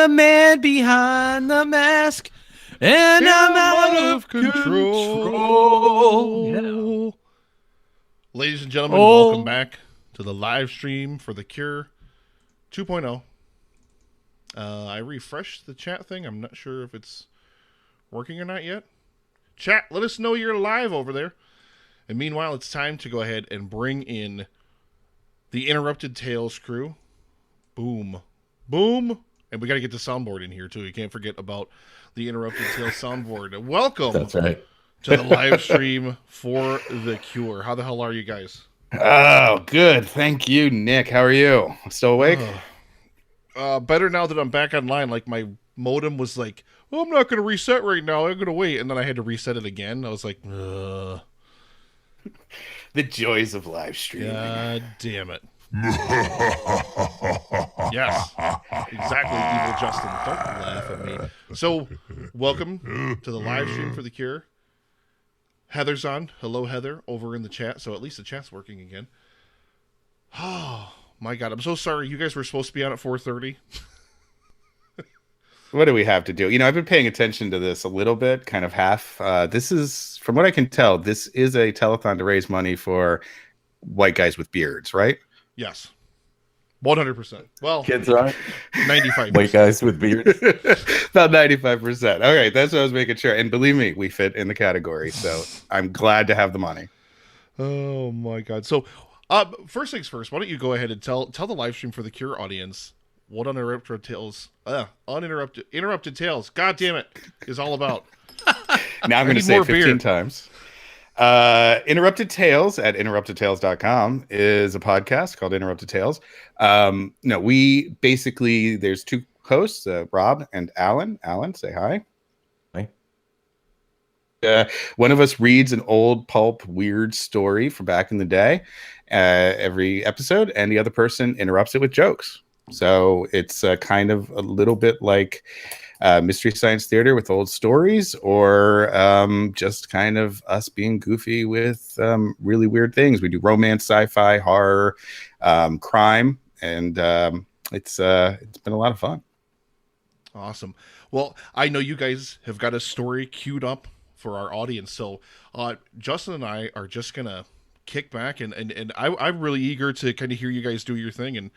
the man behind the mask, and I'm out of control. Yeah. Ladies and gentlemen, welcome back to the live stream for The Cure 2.0. I refreshed the chat thing. I'm not sure if it's working or not yet. Chat, let us know you're live over there. And meanwhile, it's time to go ahead and bring in the Interrupted Tales crew. Boom. Boom. And we got to get the soundboard in here, too. You can't forget about the Interrupted Tales soundboard. Welcome. That's right. To the live stream for The Cure. How the hell are you guys? Oh, good. Thank you, Nick. How are you? Still awake? Better now that I'm back online. Like, my modem was like, oh, I'm not going to reset right now. I'm going to wait. And then I had to reset it again. I was like, ugh. The joys of live streaming. God damn it. Yes, exactly, Evil Justin. Don't laugh at me. So, welcome to the live stream for The Cure. Heather's on. Hello, Heather, over in the chat. So at least the chat's working again. Oh, my God. I'm so sorry. You guys were supposed to be on at 4:30. What do we have to do? You know, I've been paying attention to this a little bit, kind of half. This is, from what I can tell, this is a telethon to raise money for white guys with beards, right? Yes. 100%. Well, Kids are 95%. white guys with beards. About 95%. Okay, that's what I was making sure. And believe me, we fit in the category. So I'm glad to have the money. Oh, my God. So, first things first, why don't you go ahead and tell the live stream for The Cure audience what Uninterrupted Tales, God damn it, is all about. Now I'm going to say it 15 beer. times. Interrupted Tales at interruptedtales.com is a podcast called Interrupted Tales. No, we basically, there's two hosts, Rob and Alan. Alan, say hi. Hi. One of us reads an old pulp weird story from back in the day every episode, and the other person interrupts it with jokes. So it's kind of a little bit like Mystery Science Theater with old stories, or just kind of us being goofy with really weird things. We do romance, sci-fi, horror, crime, and it's been a lot of fun. Awesome. Well, I know you guys have got a story queued up for our audience, so Justin and I are just gonna kick back, and I'm really eager to kind of hear you guys do your thing, and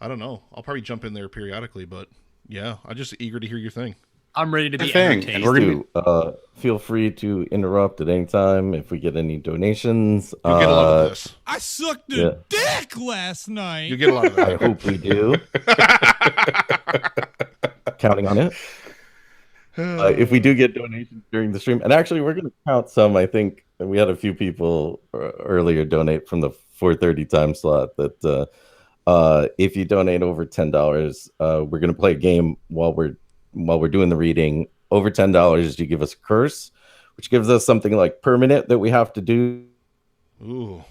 I don't know, I'll probably jump in there periodically, but yeah, I'm just eager to hear your thing. I'm ready to be Thing. entertained. And we're gonna be... Feel free to interrupt at any time if we get any donations. You'll get a lot of this. I sucked a dick last night. You get a lot of that. I hope we do. Counting on it. If we do get donations during the stream, and actually we're going to count some. I think we had a few people earlier donate from the 4:30 time slot. That if you donate over $10, we're going to play a game while we're doing the reading. Over $10, you give us a curse, which gives us something like permanent that we have to do. Ooh.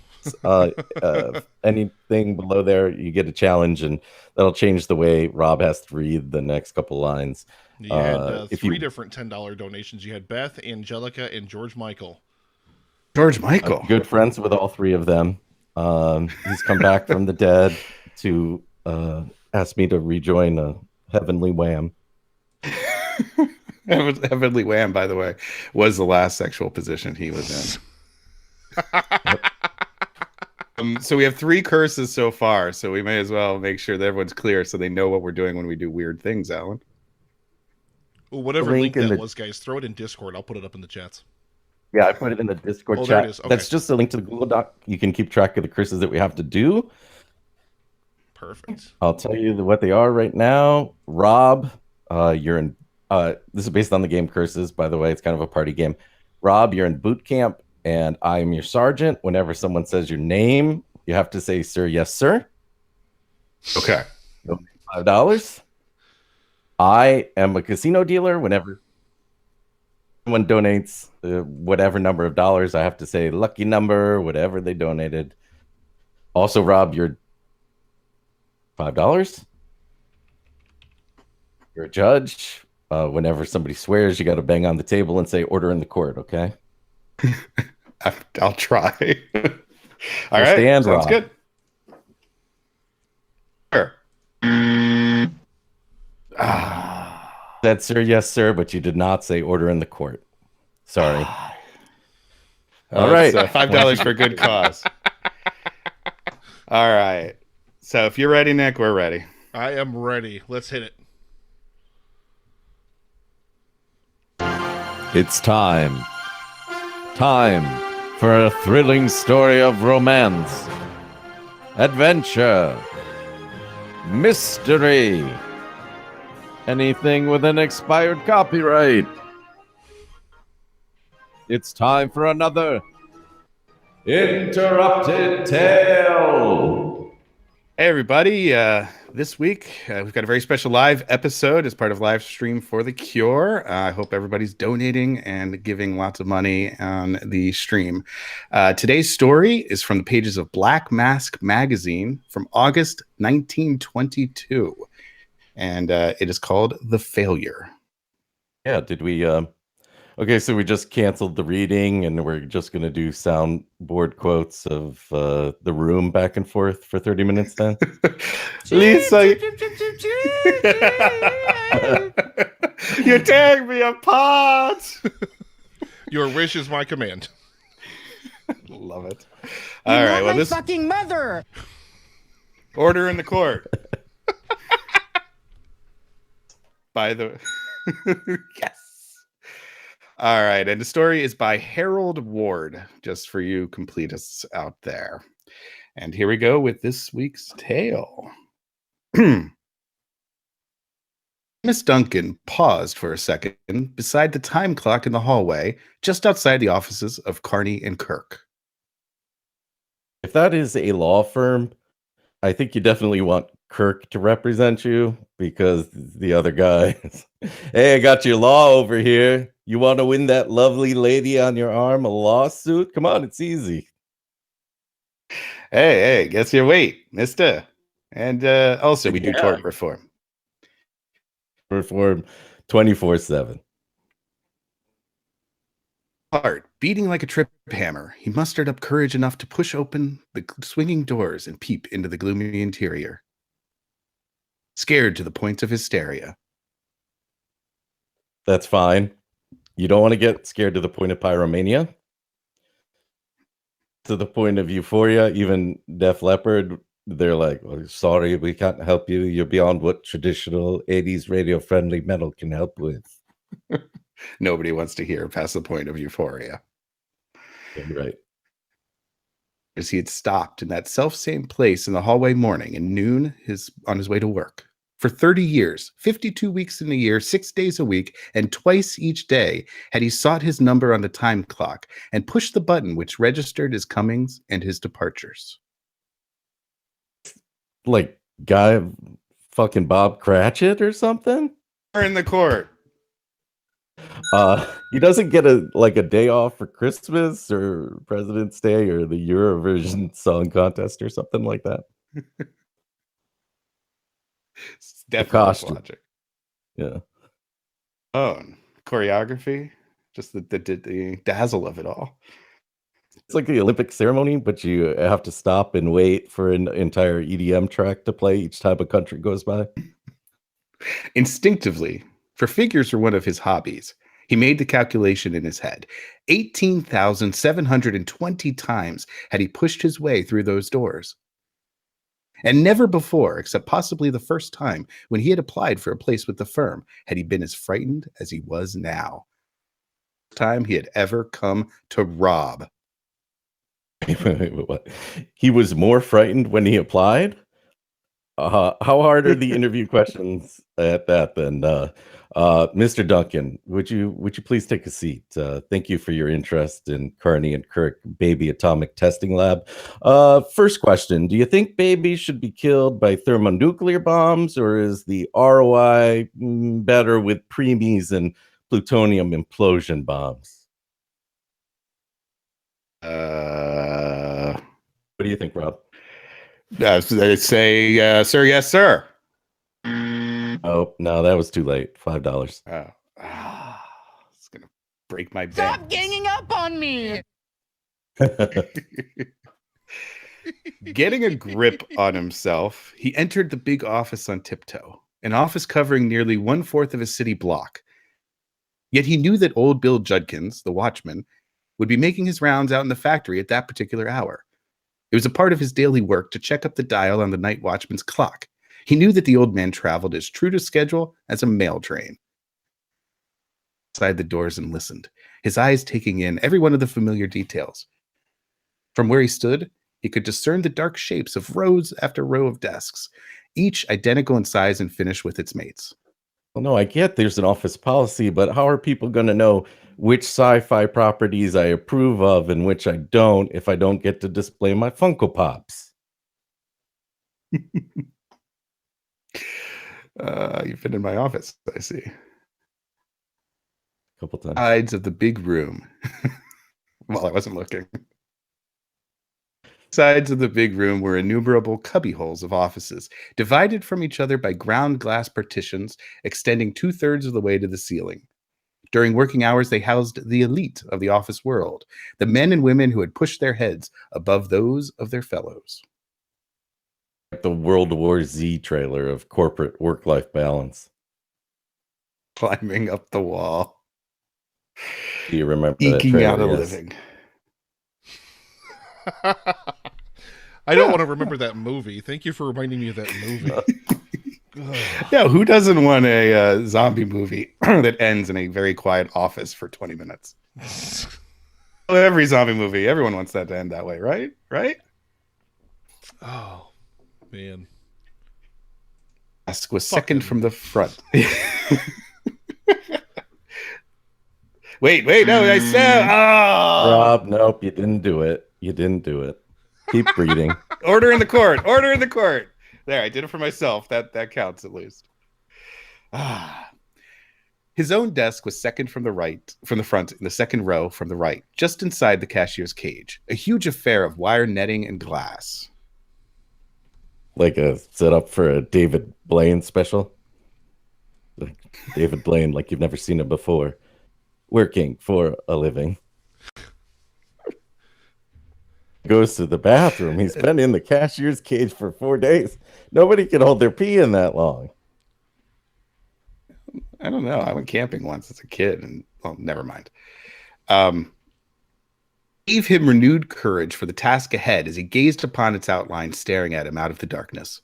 Anything below there, you get a challenge, and that'll change the way Rob has to read the next couple lines. You had three different $10 donations. You had Beth, Angelica, and George Michael. George Michael. I'm good friends with all three of them. He's come back from the dead to ask me to rejoin a Heavenly Wham. Heavenly Wham, by the way, was the last sexual position he was in. So we have 3 curses so far, so we may as well make sure that everyone's clear so they know what we're doing when we do weird things, Alan. Well, whatever link that was, guys, throw it in Discord. I'll put it up in the chats. Yeah, I put it in the Discord chat. There it is. Okay. That's just a link to the Google Doc. You can keep track of the curses that we have to do. Perfect. I'll tell you what they are right now. Rob, you're in... this is based on the game Curses, by the way. It's kind of a party game. Rob, you're in boot camp, and I am your sergeant. Whenever someone says your name, you have to say, "Sir, yes, sir." Okay. $5. I am a casino dealer. Whenever someone donates whatever number of dollars, I have to say lucky number, whatever they donated. Also, Rob, you're $5. You're a judge. Whenever somebody swears, you got to bang on the table and say "order in the court." Okay. I'll try. All right. Stand, sounds Rob. good. Sure. Said, sir, yes, sir, but you did not say order in the court. Sorry. All right. $5 for a good cause. All right. So if you're ready, Nick, we're ready. I am ready. Let's hit it. It's time. Time for a thrilling story of romance, adventure, mystery, anything with an expired copyright. It's time for another Interrupted Tale. Hey, everybody. This week, we've got a very special live episode as part of Livestream for the Cure. I hope everybody's donating and giving lots of money on the stream. Today's story is from the pages of Black Mask magazine from August 1922. And it is called The Failure. Yeah, did we... Okay, so we just canceled the reading, and we're just going to do soundboard quotes of The Room back and forth for 30 minutes then? Lisa, you're tearing me apart. Your wish is my command. Love it. You're All right, not well, my this fucking mother. order in the court. By the yes. All right, and the story is by Harold Ward, just for you completists out there. And here we go with this week's tale. Miss Duncan paused for a second beside the time clock in the hallway, just outside the offices of Carney and Kirk. If that is a law firm, I think you definitely want Kirk to represent you, because the other guys, hey, I got your law over here. You want to win that lovely lady on your arm a lawsuit? Come on, it's easy. Hey, guess your weight, mister. And also, we do tort reform. Reform 24/7. Heart beating like a trip hammer, he mustered up courage enough to push open the swinging doors and peep into the gloomy interior. Scared to the point of hysteria. That's fine. You don't want to get scared to the point of pyromania. To the point of euphoria, even Def Leppard, they're like, oh, sorry, we can't help you. You're beyond what traditional 80s radio-friendly metal can help with. Nobody wants to hear past the point of euphoria. Right. As he had stopped in that self-same place in the hallway morning and noon on his way to work. For 30 years, 52 weeks in a year, 6 days a week, and twice each day had he sought his number on the time clock and pushed the button which registered his comings and his departures. Like guy fucking Bob Cratchit or something? Or in the court. He doesn't get a day off for Christmas or President's Day or the Eurovision Song Contest or something like that. It's definitely logic. Yeah. Oh, choreography, just the dazzle of it all. It's like the Olympic ceremony, but you have to stop and wait for an entire EDM track to play each time a country goes by. Instinctively, for figures were one of his hobbies, he made the calculation in his head. 18,720 times had he pushed his way through those doors. And never before, except possibly the first time when he had applied for a place with the firm, had he been as frightened as he was now. Time he had ever come to rob. What? He was more frightened when he applied? How hard are the interview questions at that then? Mr. Duncan, would you please take a seat? Thank you for your interest in Carney and Kirk Baby Atomic Testing Lab. First question, do you think babies should be killed by thermonuclear bombs, or is the ROI better with preemies and plutonium implosion bombs? What do you think, Rob? I'd say, sir, yes, sir. Oh, no, that was too late. $5. It's going to break my bank. Stop ganging up on me. Getting a grip on himself, he entered the big office on tiptoe, an office covering nearly 1/4 of a city block. Yet he knew that old Bill Judkins, the watchman, would be making his rounds out in the factory at that particular hour. It was a part of his daily work to check up the dial on the night watchman's clock. He knew that the old man traveled as true to schedule as a mail train. Inside the doors and listened, his eyes taking in every one of the familiar details. From where he stood, he could discern the dark shapes of rows after row of desks, each identical in size and finish with its mates. Well, no, I get there's an office policy, but how are people going to know which sci-fi properties I approve of and which I don't if I don't get to display my Funko Pops? You've been in my office, I see. A couple times. Sides of the big room. While I wasn't looking. Sides of the big room were innumerable cubbyholes of offices, divided from each other by ground glass partitions extending 2/3 of the way to the ceiling. During working hours, they housed the elite of the office world, the men and women who had pushed their heads above those of their fellows. The World War Z trailer of corporate work-life balance. Climbing up the wall. Do you remember that Eking trailer? out a Yes. living. I don't want to remember that movie. Thank you for reminding me of that movie. Yeah, who doesn't want a zombie movie that ends in a very quiet office for 20 minutes? Well, every zombie movie, everyone wants that to end that way, right? Right? Oh, man. Desk was second from the front. Wait, no, I said, Rob, nope, you didn't do it. You didn't do it. Keep reading. Order in the court. Order in the court. There, I did it for myself. That counts at least. His own desk was second from the front, in the second row from the right, just inside the cashier's cage. A huge affair of wire netting and glass. Like a setup for a David Blaine special. Like David Blaine, like you've never seen him before. Working for a living. Goes to the bathroom. He's been in the cashier's cage for 4 days. Nobody can hold their pee in that long. I don't know. I went camping once as a kid, and well, never mind. Gave him renewed courage for the task ahead as he gazed upon its outline staring at him out of the darkness.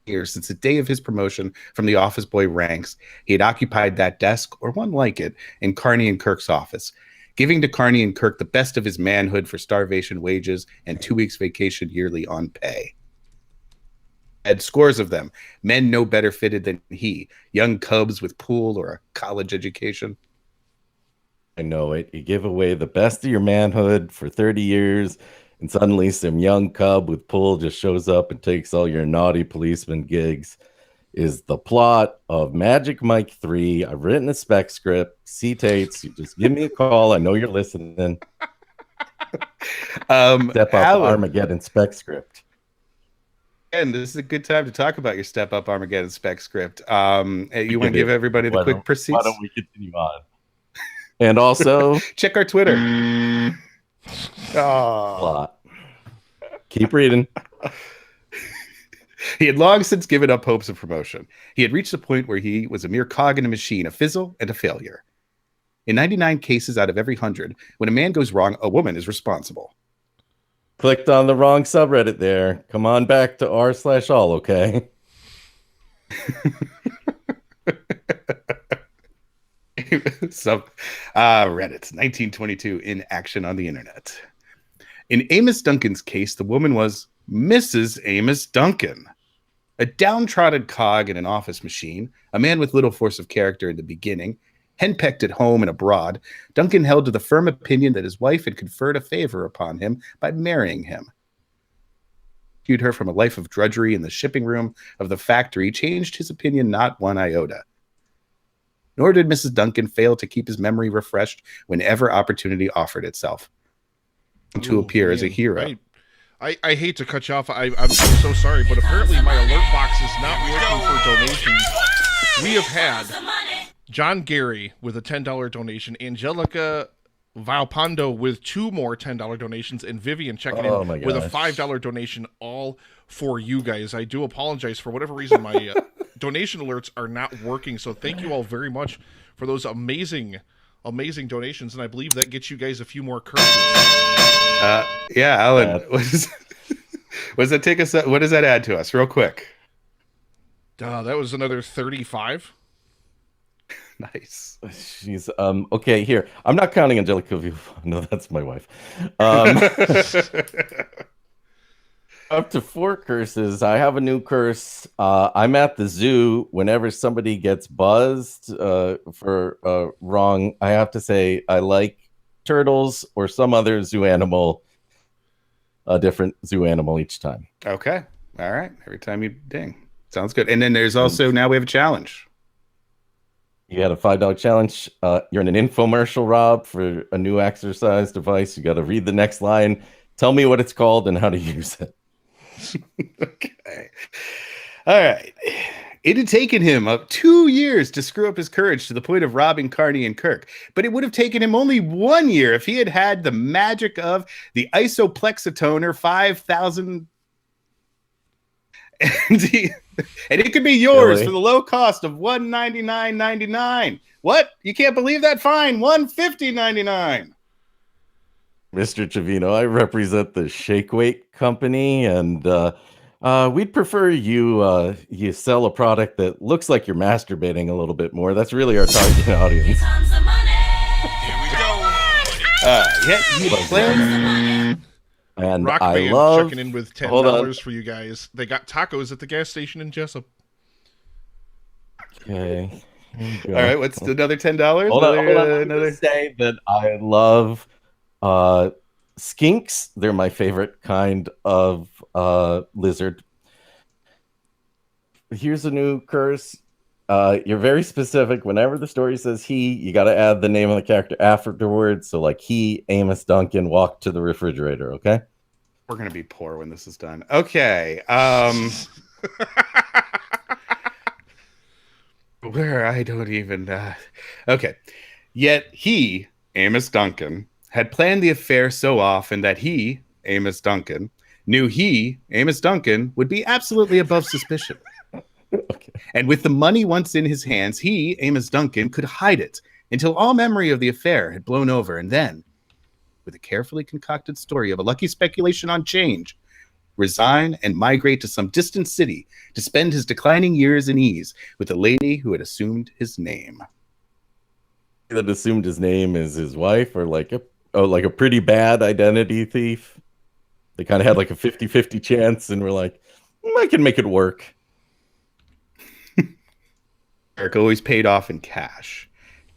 Years since the day of his promotion from the office boy ranks, he had occupied that desk, or one like it, in Carney and Kirk's office, giving to Carney and Kirk the best of his manhood for starvation wages and 2 weeks vacation yearly on pay. Had scores of them, men no better fitted than he, young cubs with pool or a college education. I know it. You give away the best of your manhood for 30 years, and suddenly some young cub with pull just shows up and takes all your naughty policeman gigs. Is the plot of Magic Mike 3. I've written a spec script. C-Tates, you just give me a call. I know you're listening. Step up Armageddon spec script. And this is a good time to talk about your Step Up Armageddon spec script. You want to give everybody the quick proceeds? Why don't we continue on? And also, check our Twitter. Plot. Keep reading. He had long since given up hopes of promotion. He had reached a point where he was a mere cog in a machine, a fizzle and a failure. In 99 cases out of every 100, when a man goes wrong, a woman is responsible. Clicked on the wrong subreddit there. Come on back to r/all, okay? Reddit, 1922, in action on the internet. In Amos Duncan's case, the woman was Mrs. Amos Duncan. A downtrodden cog in an office machine, a man with little force of character in the beginning, henpecked at home and abroad, Duncan held to the firm opinion that his wife had conferred a favor upon him by marrying him. Rescued her from a life of drudgery in the shipping room of the factory, changed his opinion not one iota. Nor did Mrs. Duncan fail to keep his memory refreshed whenever opportunity offered itself. To appear as a hero. I hate to cut you off. I'm so sorry, but apparently my alert box is not working for donations. We have had John Gary with a $10 donation, Angelica Valpando with 2 more $10 donations, and Vivian checking in with a $5 donation, all for you guys. I do apologize for whatever reason donation alerts are not working. So thank you all very much for those amazing donations, and I believe that gets you guys a few more curses. Yeah, Alan, what does that take us? What does that add to us, real quick? That was another 35. Nice. She's okay. Here, I'm not counting Angelica. No, that's my wife. Up to 4 curses. I have a new curse. I'm at the zoo. Whenever somebody gets buzzed for wrong, I have to say I like turtles or some other zoo animal, a different zoo animal each time. Okay. All right. Every time you ding. Sounds good. And then there's also, now we have a challenge. You had a $5 challenge. You're in an infomercial, Rob, for a new exercise device. You got to read the next line. Tell me what it's called and how to use it. Okay. All right. It had taken him up 2 years to screw up his courage to the point of robbing Carney and Kirk, but it would have taken him only 1 year if he had had the magic of the isoplexitoner 5000. And it could be yours for the low cost of $199.99. What? You can't believe that? Fine, $150.99. Mr. Trevino, I represent the Shake Weight Company, and we'd prefer you sell a product that looks like you're masturbating a little bit more. That's really our target audience. Here we go. And Rock I Band love checking in with $10 for you guys. They got tacos at the gas station in Jessup. Okay. All right, what's another $10? Hold on. Another say that I love skinks. They're my favorite kind of lizard. Here's a new curse. You're very specific. Whenever the story says he, you got to add the name of the character afterwards. So like he, Amos Duncan, walked to the refrigerator. Okay. We're going to be poor when this is done. Okay. Where I don't even... Okay. Yet he, Amos Duncan, had planned the affair so often that he, Amos Duncan, knew he, Amos Duncan, would be absolutely above suspicion. Okay. And with the money once in his hands, he, Amos Duncan, could hide it until all memory of the affair had blown over, and then, with a carefully concocted story of a lucky speculation on change, resign and migrate to some distant city to spend his declining years in ease with the lady who had assumed his name. That assumed his name is his wife, or like a pretty bad identity thief. They kind of had like a 50-50 chance, and we're like, I can make it work. Eric always paid off in cash.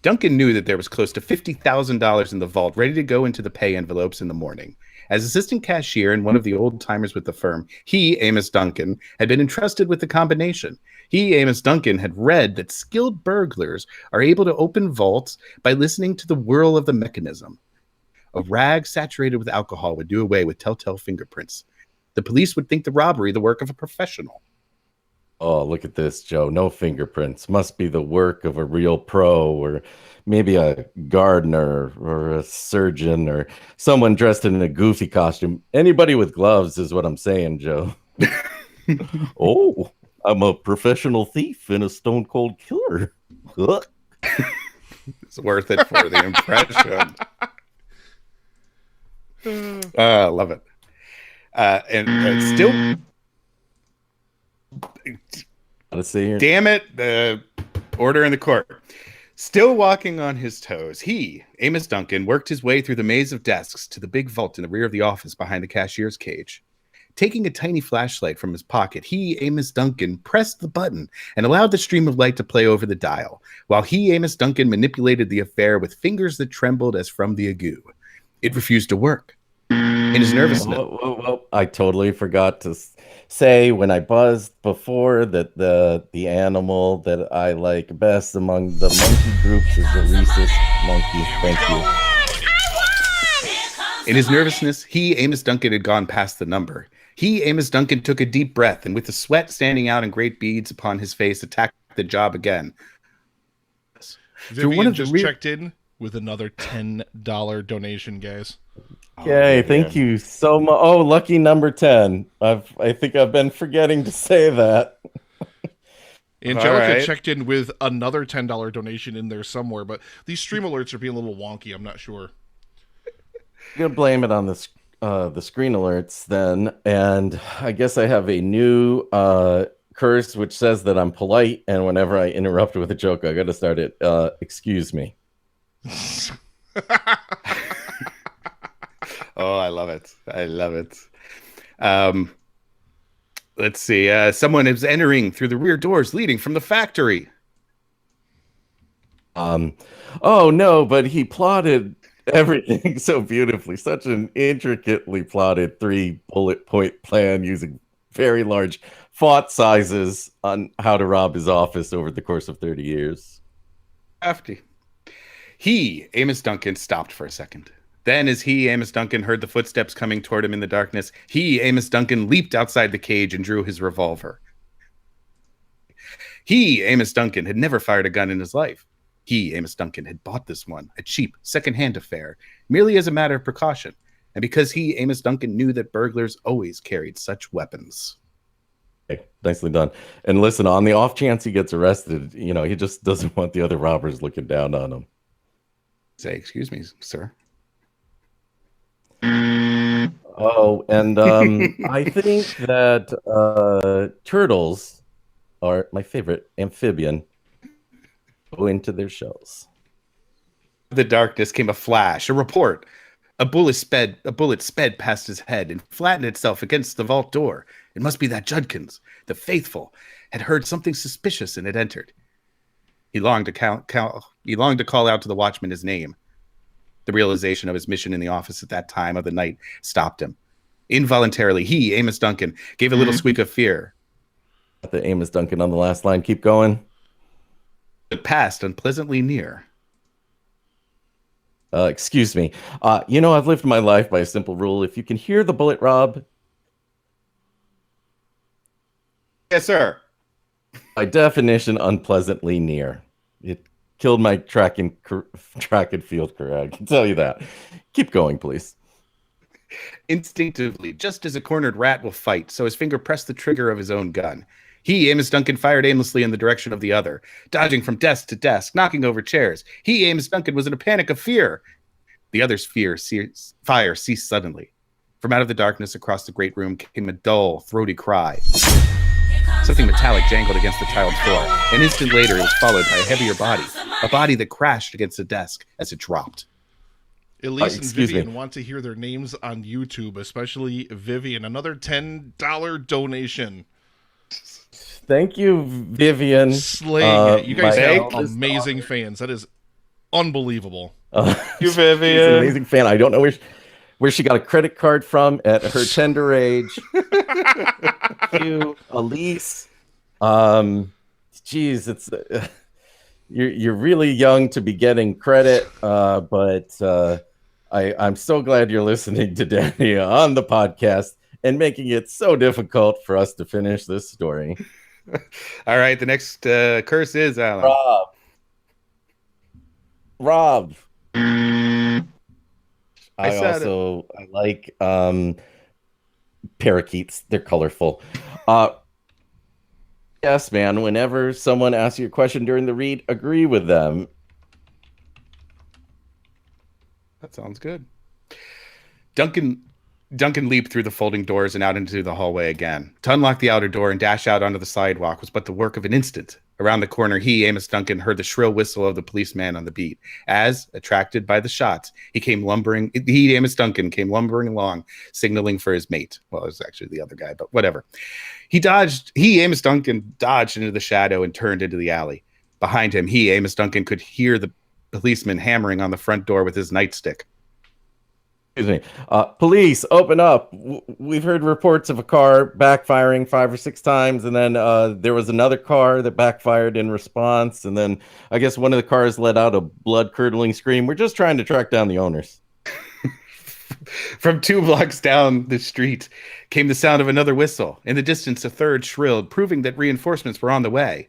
Duncan knew that there was close to $50,000 in the vault ready to go into the pay envelopes in the morning. As assistant cashier and one of the old-timers with the firm, he, Amos Duncan, had been entrusted with the combination. He, Amos Duncan, had read that skilled burglars are able to open vaults by listening to the whirl of the mechanism. A rag saturated with alcohol would do away with telltale fingerprints. The police would think the robbery the work of a professional. Oh, look at this, Joe. No fingerprints. Must be the work of a real pro, or maybe a gardener or a surgeon or someone dressed in a goofy costume. Anybody with gloves is what I'm saying, Joe. Oh, I'm a professional thief and a stone cold killer. It's worth it for the impression. I love it. And still... Let's see here. Damn it. Order in the court. Still walking on his toes, he, Amos Duncan, worked his way through the maze of desks to the big vault in the rear of the office behind the cashier's cage. Taking a tiny flashlight from his pocket, he, Amos Duncan, pressed the button and allowed the stream of light to play over the dial, while he, Amos Duncan, manipulated the affair with fingers that trembled as from the ague. It refused to work. In his nervousness... Well, I totally forgot to say when I buzzed before that the animal that I like best among the monkey groups is the rhesus monkey. Thank you. In his nervousness, he, Amos Duncan, had gone past the number. He, Amos Duncan, took a deep breath and with the sweat standing out in great beads upon his face, attacked the job again. Vivian just checked in with another $10 donation, guys. Okay, thank you so much. Oh, lucky number 10. I think I've been forgetting to say that. Angelica right. checked in with another $10 donation in there somewhere, but these stream alerts are being a little wonky. I'm not sure. I'm gonna blame it on the screen alerts then, and I guess I have a new curse which says that I'm polite, and whenever I interrupt with a joke, I gotta start it. Excuse me. Oh, I love it. I love it. Let's see. Someone is entering through the rear doors leading from the factory. Oh no, but he plotted everything so beautifully. Such an intricately plotted 3-bullet point plan using very large font sizes on how to rob his office over the course of 30 years. Crafty. Amos Duncan, stopped for a second. Then, as Amos Duncan, heard the footsteps coming toward him in the darkness, Amos Duncan, leaped outside the cage and drew his revolver. Amos Duncan, had never fired a gun in his life. Amos Duncan, had bought this one, a cheap, second-hand affair, merely as a matter of precaution, and because Amos Duncan, knew that burglars always carried such weapons. Okay, nicely done. And listen, on the off chance he gets arrested, he just doesn't want the other robbers looking down on him. Say, excuse me, sir. Oh, and I think that turtles are my favorite amphibian. Go into their shells. The darkness came a flash, a report. A bullet sped past his head and flattened itself against the vault door. It must be that Judkins, the faithful, had heard something suspicious and had entered. He longed to call out to the watchman his name. The realization of his mission in the office at that time of the night stopped him. Involuntarily, Amos Duncan, gave a little squeak of fear. The Amos Duncan on the last line. Keep going. It passed unpleasantly near. Excuse me. I've lived my life by a simple rule. If you can hear the bullet, Rob. Yes, sir. By definition, unpleasantly near. It killed my track and field career. I can tell you that. Keep going, please. Instinctively, just as a cornered rat will fight, so his finger pressed the trigger of his own gun. Amos Duncan, fired aimlessly in the direction of the other, dodging from desk to desk, knocking over chairs. Amos Duncan, was in a panic of fear. The other's fire ceased suddenly. From out of the darkness across the great room came a dull, throaty cry. Something metallic jangled against the tiled floor. An instant later, it was followed by a heavier body, a body that crashed against the desk as it dropped. Elise and Vivian want to hear their names on YouTube, especially Vivian. Another $10 donation. Thank you, Vivian. Slaying it. You guys have amazing fans. That is unbelievable. You, Vivian. She's an amazing fan. I don't know where she got a credit card from at her tender age. You, Elise. Geez, it's you're really young to be getting credit, but I'm so glad you're listening to Danny on the podcast and making it so difficult for us to finish this story. All right, the next curse is Alan. Rob. I like parakeets. They're colorful. Yes, man. Whenever someone asks you a question during the read, agree with them. That sounds good. Duncan leaped through the folding doors and out into the hallway again. To unlock the outer door and dash out onto the sidewalk was but the work of an instant. Around the corner, Amos Duncan, heard the shrill whistle of the policeman on the beat. As, attracted by the shots, Amos Duncan came lumbering along, signaling for his mate. Well, it was actually the other guy, but whatever. Amos Duncan dodged into the shadow and turned into the alley. Behind him, Amos Duncan, could hear the policeman hammering on the front door with his nightstick. Excuse me. Police, open up. We've heard reports of a car backfiring 5 or 6 times, and then there was another car that backfired in response, and then I guess one of the cars let out a blood-curdling scream. We're just trying to track down the owners. From 2 blocks down the street came the sound of another whistle. In the distance, a third shrilled, proving that reinforcements were on the way.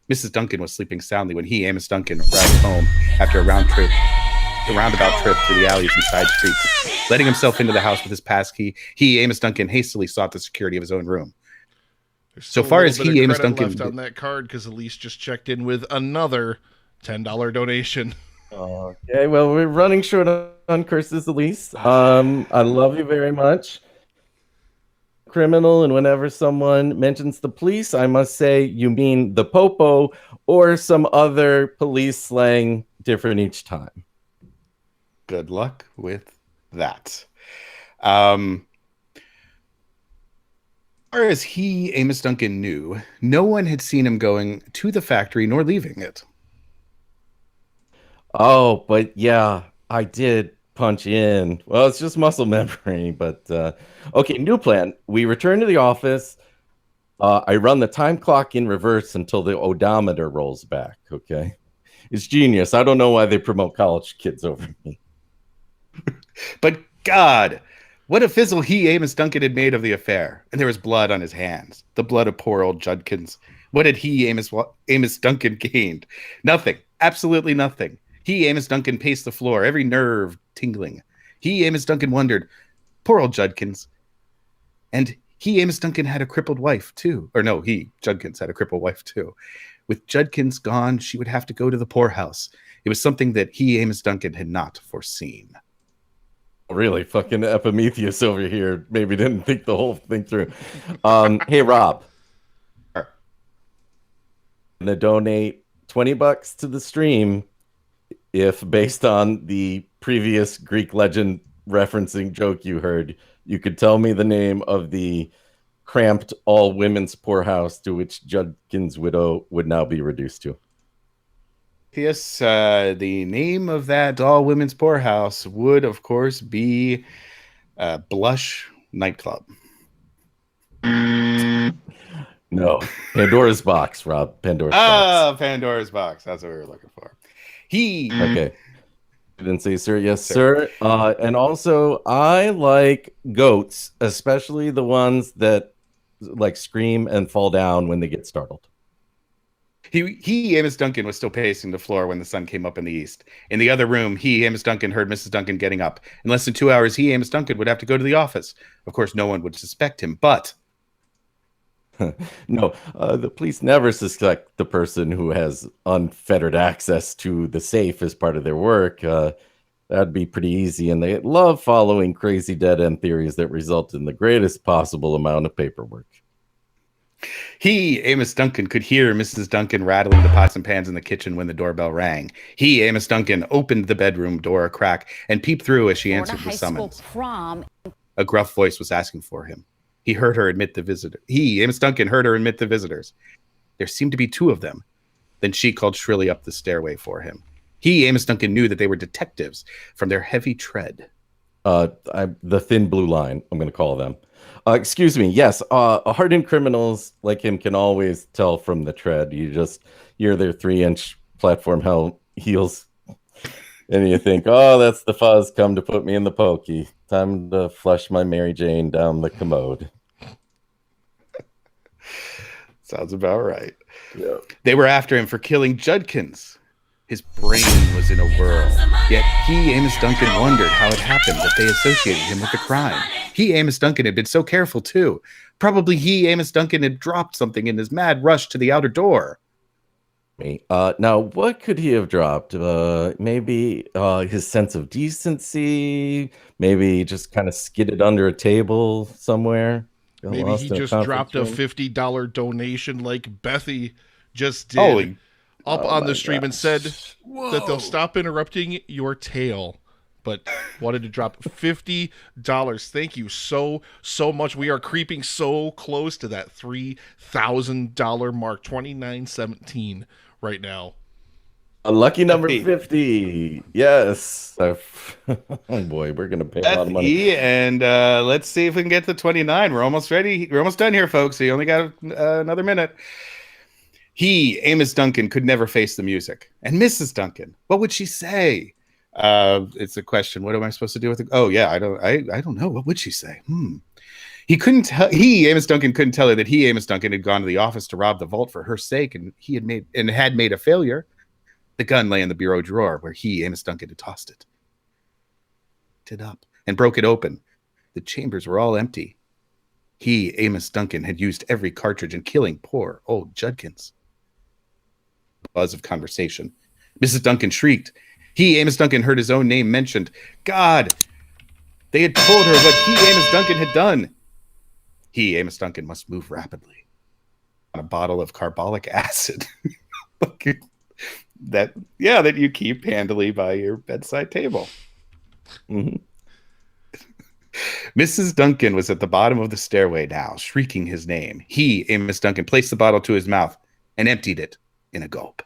Mrs. Duncan was sleeping soundly when Amos Duncan, arrived home after a roundabout trip through the alleys and side streets. Letting himself into the house with his passkey, Amos Duncan hastily sought the security of his own room. There's So still far a as little he, bit of Amos credit Duncan, left on that card because Elise just checked in with another $10 donation. Okay, well, we're running short on curses, Elise. I love you very much. Criminal, and whenever someone mentions the police, I must say you mean the popo or some other police slang, different each time. good luck with that. Far as he, Amos Duncan, knew, no one had seen him going to the factory nor leaving it. Oh, but yeah, I did punch in. Well, it's just muscle memory, but okay, new plan. We return to the office. I run the time clock in reverse until the odometer rolls back. Okay, it's genius. I don't know why they promote college kids over me. But God, what a fizzle he, Amos Duncan, had made of the affair. And there was blood on his hands, the blood of poor old Judkins. What had he, Amos Duncan, gained? Nothing, absolutely nothing. He, Amos Duncan, paced the floor, every nerve tingling. He, Amos Duncan, wondered, poor old Judkins. And he, Amos Duncan, had a crippled wife, too. Or no, Judkins, had a crippled wife, too. With Judkins gone, she would have to go to the poorhouse. It was something that he, Amos Duncan, had not foreseen. Really, fucking Epimetheus over here maybe didn't think the whole thing through. Hey, Rob. I'm gonna donate $20 to the stream if, based on the previous Greek legend referencing joke you heard, you could tell me the name of the cramped all-women's poorhouse to which Judkins' widow would now be reduced to. Yes, the name of that all-women's poorhouse would, of course, be Blush Nightclub. No, Pandora's Box, Rob. Pandora's Box. Pandora's Box. That's what we were looking for. Okay. I didn't say sir. Yes, sir. And also, I like goats, especially the ones that like scream and fall down when they get startled. Amos Duncan, was still pacing the floor when the sun came up in the east. In the other room, Amos Duncan, heard Mrs. Duncan getting up. In less than 2 hours, Amos Duncan, would have to go to the office. Of course, no one would suspect him, but... No, the police never suspect the person who has unfettered access to the safe as part of their work. That'd be pretty easy, and they love following crazy dead-end theories that result in the greatest possible amount of paperwork. Amos Duncan, could hear Mrs. Duncan rattling the pots and pans in the kitchen when the doorbell rang. Amos Duncan, opened the bedroom door a crack and peeped through as she answered the summons. Prom. A gruff voice was asking for him. He heard her admit the visitor. Amos Duncan, heard her admit the visitors. There seemed to be two of them. Then she called shrilly up the stairway for him. Amos Duncan, knew that they were detectives from their heavy tread. The thin blue line, I'm going to call them. Excuse me. Yes, hardened criminals like him can always tell from the tread. You're their 3-inch platform heels, and you think, oh, that's the fuzz come to put me in the pokey. Time to flush my Mary Jane down the commode. Sounds about right. Yeah. They were after him for killing Judkins. His brain was in a whirl. Yet Amos Duncan, wondered how it happened that they associated him with the crime. Amos Duncan, had been so careful, too. Probably Amos Duncan had dropped something in his mad rush to the outer door. Now, what could he have dropped? Maybe his sense of decency. Maybe just kind of skidded under a table somewhere. Maybe he just dropped a $50 donation like Bethy just did. Holy on the stream and said that they'll stop interrupting your tale, but wanted to drop $50. Thank you so much. We are creeping so close to that $3,000 mark, $2,917 right now. A lucky number 50. Yes. Oh boy, we're gonna pay a lot of money. And let's see if we can get to 29. We're almost ready. We're almost done here, folks. So you only got another minute. Amos Duncan, could never face the music. And Mrs. Duncan, what would she say? It's a question. What am I supposed to do with it? Oh yeah, I don't know. What would she say? He couldn't tell. Amos Duncan, couldn't tell her that Amos Duncan, had gone to the office to rob the vault for her sake, and had made a failure. The gun lay in the bureau drawer where Amos Duncan, had tossed it. Picked it up and broke it open. The chambers were all empty. He, Amos Duncan, had used every cartridge in killing poor old Judkins. Buzz of conversation. Mrs. Duncan shrieked. He, Amos Duncan, heard his own name mentioned. God! They had told her what he, Amos Duncan, had done. He, Amos Duncan, must move rapidly. On a bottle of carbolic acid. that you keep handily by your bedside table. Mhm. Mrs. Duncan was at the bottom of the stairway now, shrieking his name. He, Amos Duncan, placed the bottle to his mouth and emptied it in a gulp.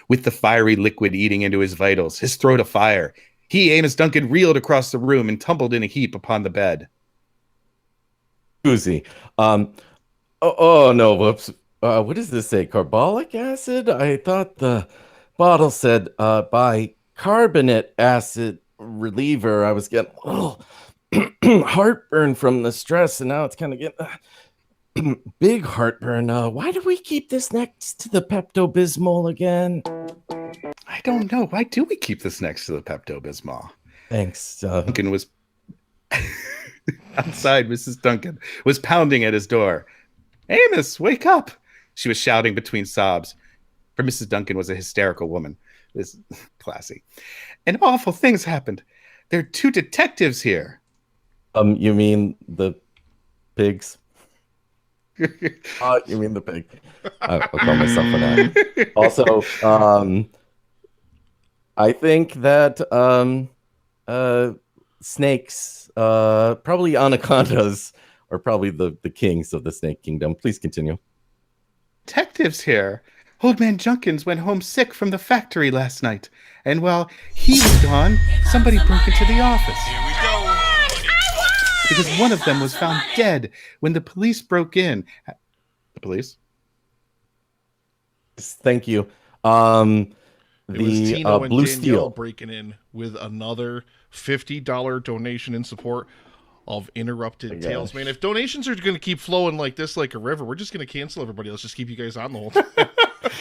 With the fiery liquid eating into his vitals, his throat afire, he, Amos Duncan, reeled across the room and tumbled in a heap upon the bed. Uzi. Oh no, whoops. What does this say? Carbolic acid? I thought the bottle said bicarbonate acid reliever. I was getting heartburn from the stress, and now it's kind of getting big heartburn. Why do we keep this next to the Pepto-Bismol again? I don't know. Why do we keep this next to the Pepto-Bismol? Thanks. Duncan was outside. Mrs. Duncan was pounding at his door. Amos, wake up! She was shouting between sobs. For Mrs. Duncan was a hysterical woman. This classy. And awful things happened. There are 2 detectives here. You mean the pigs? You mean the pig? I'll call myself for that. Also, I think that snakes, probably anacondas, are probably the kings of the snake kingdom. Please continue. Detectives here. Old man Junkins went home sick from the factory last night. And while he was gone, somebody broke into the office. Here we go. Because one of them was found dead when the police broke in. The police? Thank you. It was Tino and Blue Danielle Steel breaking in with another $50 donation in support of Interrupted Tales. Man, if donations are going to keep flowing like this, like a river, we're just going to cancel everybody. Let's just keep you guys on the whole time.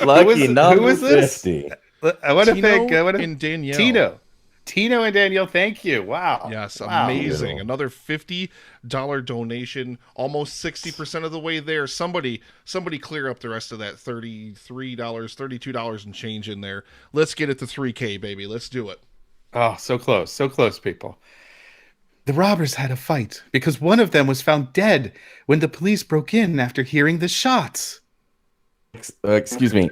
Lucky number who was this? 50. I want to thank and Danielle. Tino and Danielle, thank you. Wow. Yes, Wow. amazing. Another $50 donation, almost 60% of the way there. Somebody clear up the rest of that $33, $32 and change in there. Let's get it to 3K, baby. Let's do it. Oh, so close, people. The robbers had a fight because one of them was found dead when the police broke in after hearing the shots. Excuse me.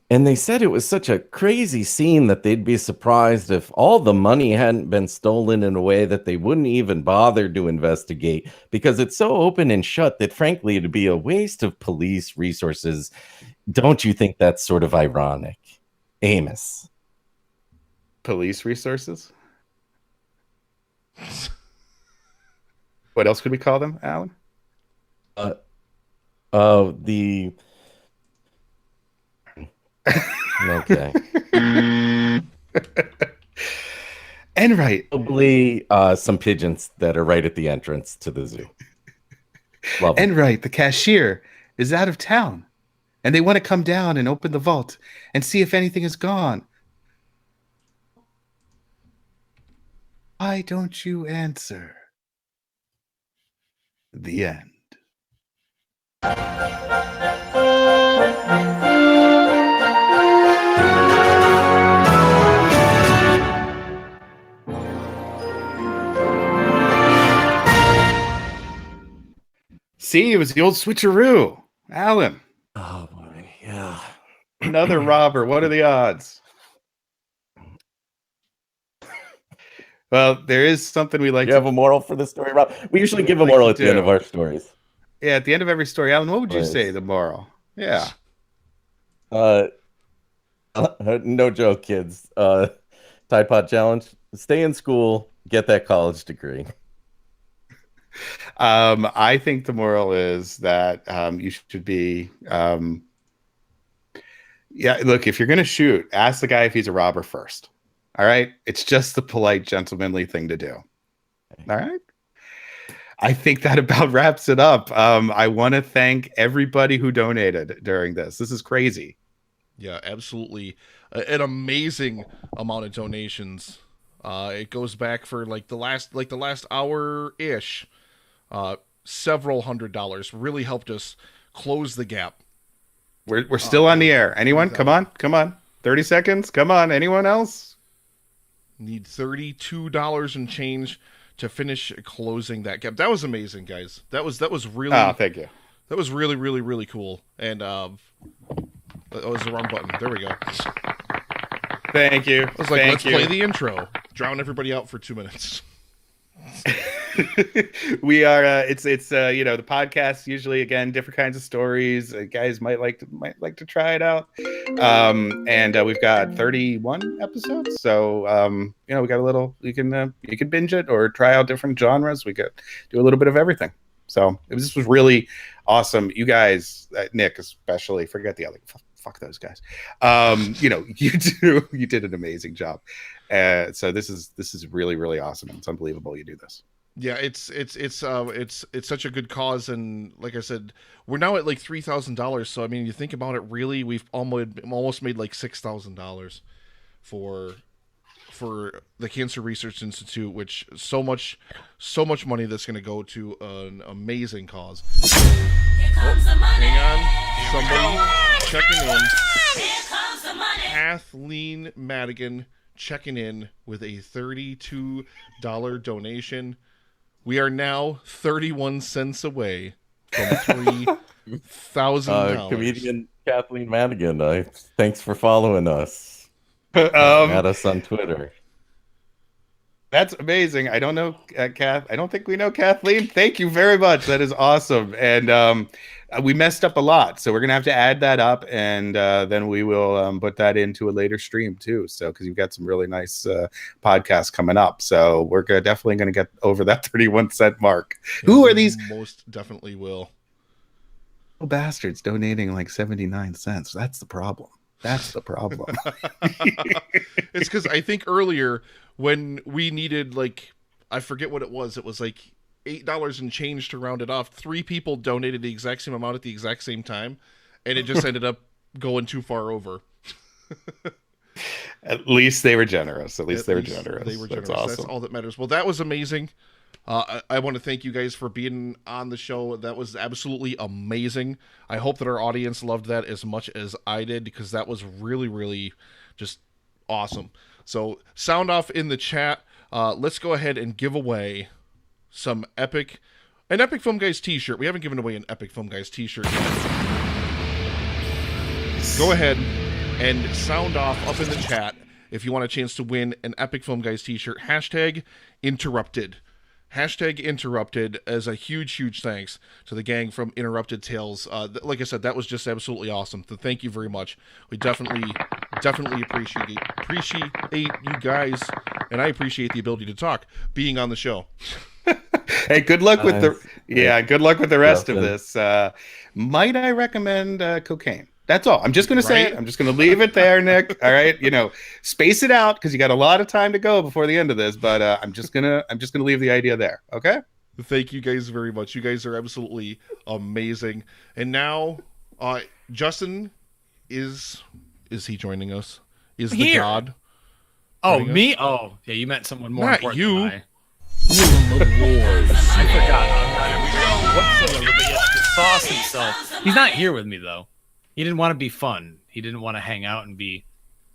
And they said it was such a crazy scene that they'd be surprised if all the money hadn't been stolen in a way that they wouldn't even bother to investigate, because it's so open and shut that frankly it'd be a waste of police resources. Don't you think that's sort of ironic, Amos? Police resources? What else could we call them, Alan? The okay. Enright. Probably some pigeons that are right at the entrance to the zoo. Love 'em. Enright, the cashier, is out of town, and they want to come down and open the vault and see if anything is gone. Why don't you answer? The end. See, it was the old switcheroo. Alan. Oh boy, yeah. Another robber. What are the odds? Well, there is something we like. You have a moral for the story, Rob? We usually give a moral at the end of our stories. Yeah, at the end of every story. Alan, what would you Right. say the moral? Yeah. No joke, kids. Tide Pod Challenge. Stay in school, get that college degree. I think the moral is that you should be look, if you're gonna shoot, ask the guy if he's a robber first. All right, it's just the polite, gentlemanly thing to do. All right, I think that about wraps it up. I want to thank everybody who donated during this. This is crazy. Yeah, absolutely. An amazing amount of donations. It goes back for like the last hour ish. several $100s. Really helped us close the gap. We're still on the air. Anyone? Come on. 30 seconds. Come on. Anyone else? Need $32 and change to finish closing that gap. That was amazing, guys. That was really. Oh, thank you. That was really, really, really cool. And that was the wrong button. There we go. Thank you. I was like, let's play the intro. Drown everybody out for 2 minutes. We are it's you know, the podcast usually, again, different kinds of stories. Guys might like to try it out. And we've got 31 episodes, so you know, we got a little, you can binge it or try out different genres. We could do a little bit of everything. So this was really awesome. You guys, Nick especially, forget the other, fuck those guys. You know, you did an amazing job. So this is really, really awesome. It's unbelievable you do this. Yeah, it's such a good cause, and like I said, we're now at like $3,000. So I mean, you think about it, really, we've almost made like $6,000 for the Cancer Research Institute, which so much money that's going to go to an amazing cause. So, hang on, somebody checking in. Here comes the money. Kathleen Madigan checking in with a $32 donation. We are now 31 cents away from $3,000. Comedian Kathleen Madigan, thanks for following us. Add us on Twitter. That's amazing. I don't know, Kath. I don't think we know Kathleen. Thank you very much. That is awesome. And we messed up a lot, so we're gonna have to add that up, and then we will put that into a later stream too. So because you've got some really nice podcasts coming up, so we're definitely gonna get over that 31-cent mark. Yeah, who are these? Most definitely will. Oh, bastards donating like 79 cents. That's the problem. That's the problem. It's because I think earlier when we needed, like, I forget what it was like $8 and change to round it off. 3 people donated the exact same amount at the exact same time, and it just ended up going too far over. At least they were generous. At least they were generous. They were generous. That's awesome. That's all that matters. Well, that was amazing. I want to thank you guys for being on the show. That was absolutely amazing. I hope that our audience loved that as much as I did, because that was really, really just awesome. So sound off in the chat. Let's go ahead and give away an Epic Film Guys t-shirt. We haven't given away an Epic Film Guys t-shirt yet. Go ahead and sound off up in the chat if you want a chance to win an Epic Film Guys t-shirt. #interrupted. #interrupted as a huge thanks to the gang from Interrupted Tales. Like I said, that was just absolutely awesome. So thank you very much. We definitely appreciate you guys, and I appreciate the ability to talk, being on the show. Hey, good luck with good luck with the rest of this. Might I recommend cocaine? That's all. I'm just going to say it. I'm just going to leave it there, Nick. All right, you know, space it out because you got a lot of time to go before the end of this. But I'm just gonna leave the idea there. Okay. Thank you guys very much. You guys are absolutely amazing. And now, Justin is he joining us? Is the Here. God? Oh, me? Oh, yeah. You meant someone more Not important you. than I. I forgot. Whatsoever, but yes, to sauce himself. He's not here with me though. He didn't want to be fun. He didn't want to hang out and be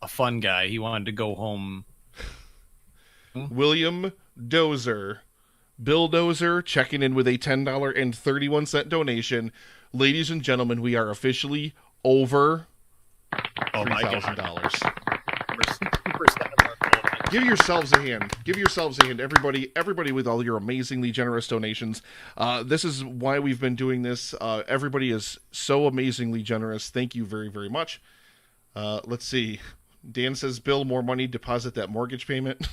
a fun guy. He wanted to go home. William Dozer. Bill Dozer checking in with a $10.31 donation. Ladies and gentlemen, we are officially over $3,000. Give yourselves a hand. Give yourselves a hand. Everybody with all your amazingly generous donations. This is why we've been doing this. Everybody is so amazingly generous. Thank you very, very much. Let's see. Dan says, Bill, more money, deposit that mortgage payment.